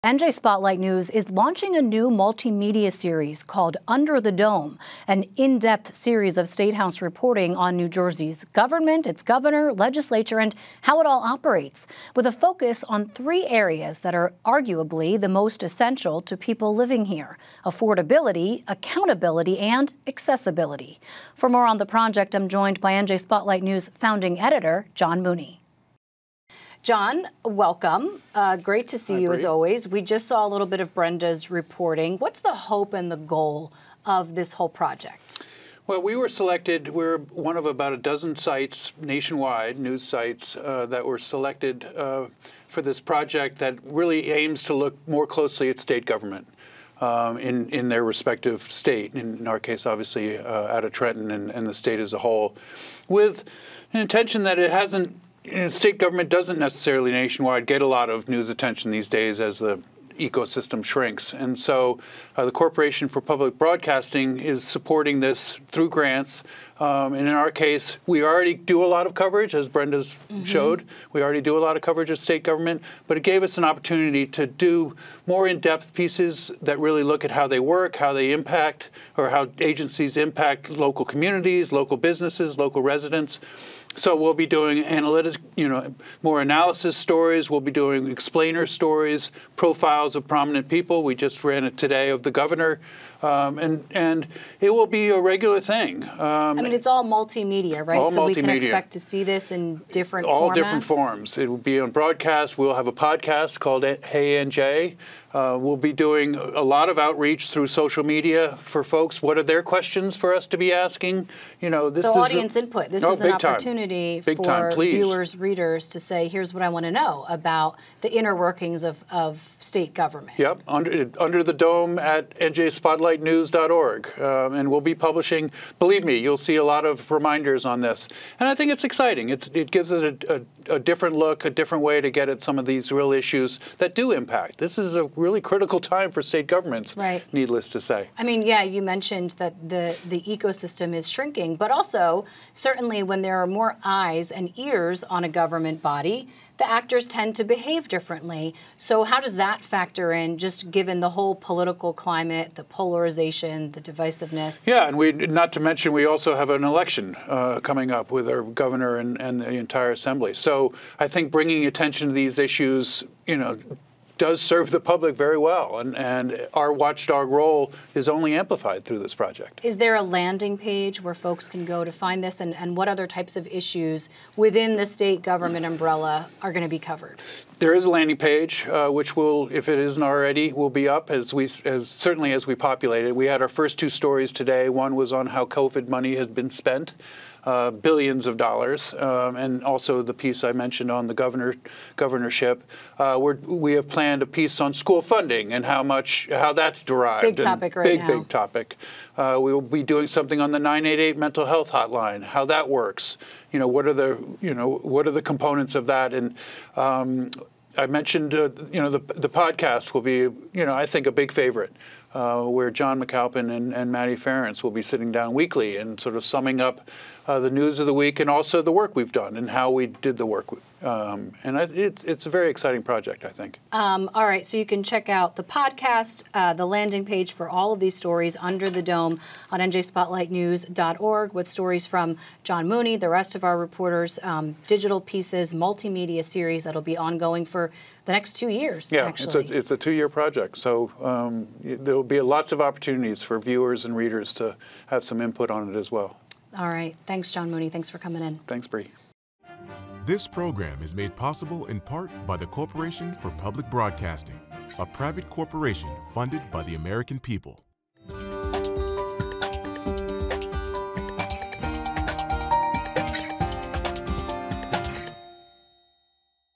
NJ Spotlight News is launching a new multimedia series called Under the Dome, an in-depth series of State House reporting on New Jersey's government, its governor, legislature, and how it all operates, with a focus on three areas that are arguably the most essential to people living here: affordability, accountability, and accessibility. For more on the project, I'm joined by NJ Spotlight News founding editor, John Mooney. John, welcome. Great to see you as always. We just saw a little bit of Brenda's reporting. What's the hope and the goal of this whole project? Well, we were selected. We're one of about a dozen sites nationwide, news sites, that were selected for this project that really aims to look more closely at state government in their respective state. In our case, obviously, out of Trenton and the state as a whole, with an intention that it hasn't. State government doesn't necessarily nationwide get a lot of news attention these days as the ecosystem shrinks. And so the Corporation for Public Broadcasting is supporting this through grants. And in our case, we already do a lot of coverage, as Brenda's showed. We already do a lot of coverage of state government, but it gave us an opportunity to do more in-depth pieces that really look at how they work, how they impact, or how agencies impact local communities, local businesses, local residents. So we'll be doing analytic, more analysis stories. We'll be doing explainer stories, profiles of prominent people. We just ran it today of the governor, and it will be a regular thing. I mean, it's all multimedia, right? All so multimedia. We can expect to see this in different formats? All different forms. It will be on broadcast. We'll have a podcast called Hey NJ. We'll be doing a lot of outreach through social media for folks. What are their questions for us to be asking? This so is audience input. This is an opportunity for please. Viewers, readers to say, here's what I want to know about the inner workings of state government. Yep, under the dome at njspotlightnews.org. And we'll be publishing, believe me, you'll see a lot of reminders on this. And I think it's exciting. It gives it a different look, a different way to get at some of these real issues that do impact. This is a really critical time for state governments, right. Needless to say. I mean, yeah, you mentioned that the ecosystem is shrinking, but also certainly when there are more eyes and ears on a government body, the actors tend to behave differently. So how does that factor in, just given the whole political climate, the polarization, the divisiveness? Yeah, and not to mention we also have an election coming up with our governor and the entire assembly. So I think bringing attention to these issues, does serve the public very well, and our watchdog role is only amplified through this project. Is there a landing page where folks can go to find this, and what other types of issues within the state government umbrella are going to be covered? There is a landing page, which will, if it isn't already, will be up certainly as we populate it. We had our first two stories today. One was on how COVID money has been spent. Billions of dollars, and also the piece I mentioned on the governorship. We have planned a piece on school funding and how that's derived. Big topic right now. Big topic. We will be doing something on the 988 mental health hotline, how that works. What are the components of that? And I mentioned, the podcast will be, I think, a big favorite, where John McAlpin and Maddie Ferentz will be sitting down weekly and sort of summing up the news of the week and also the work we've done and how we did the work. And it's a very exciting project, I think. All right, so you can check out the podcast, the landing page for all of these stories, Under the Dome, on njspotlightnews.org, with stories from John Mooney, the rest of our reporters, digital pieces, multimedia series that'll be ongoing for the next 2 years, actually. Yeah, it's a 2-year project, so there will be lots of opportunities for viewers and readers to have some input on it as well. All right. Thanks, John Mooney. Thanks for coming in. Thanks, Bree. This program is made possible in part by the Corporation for Public Broadcasting, a private corporation funded by the American people.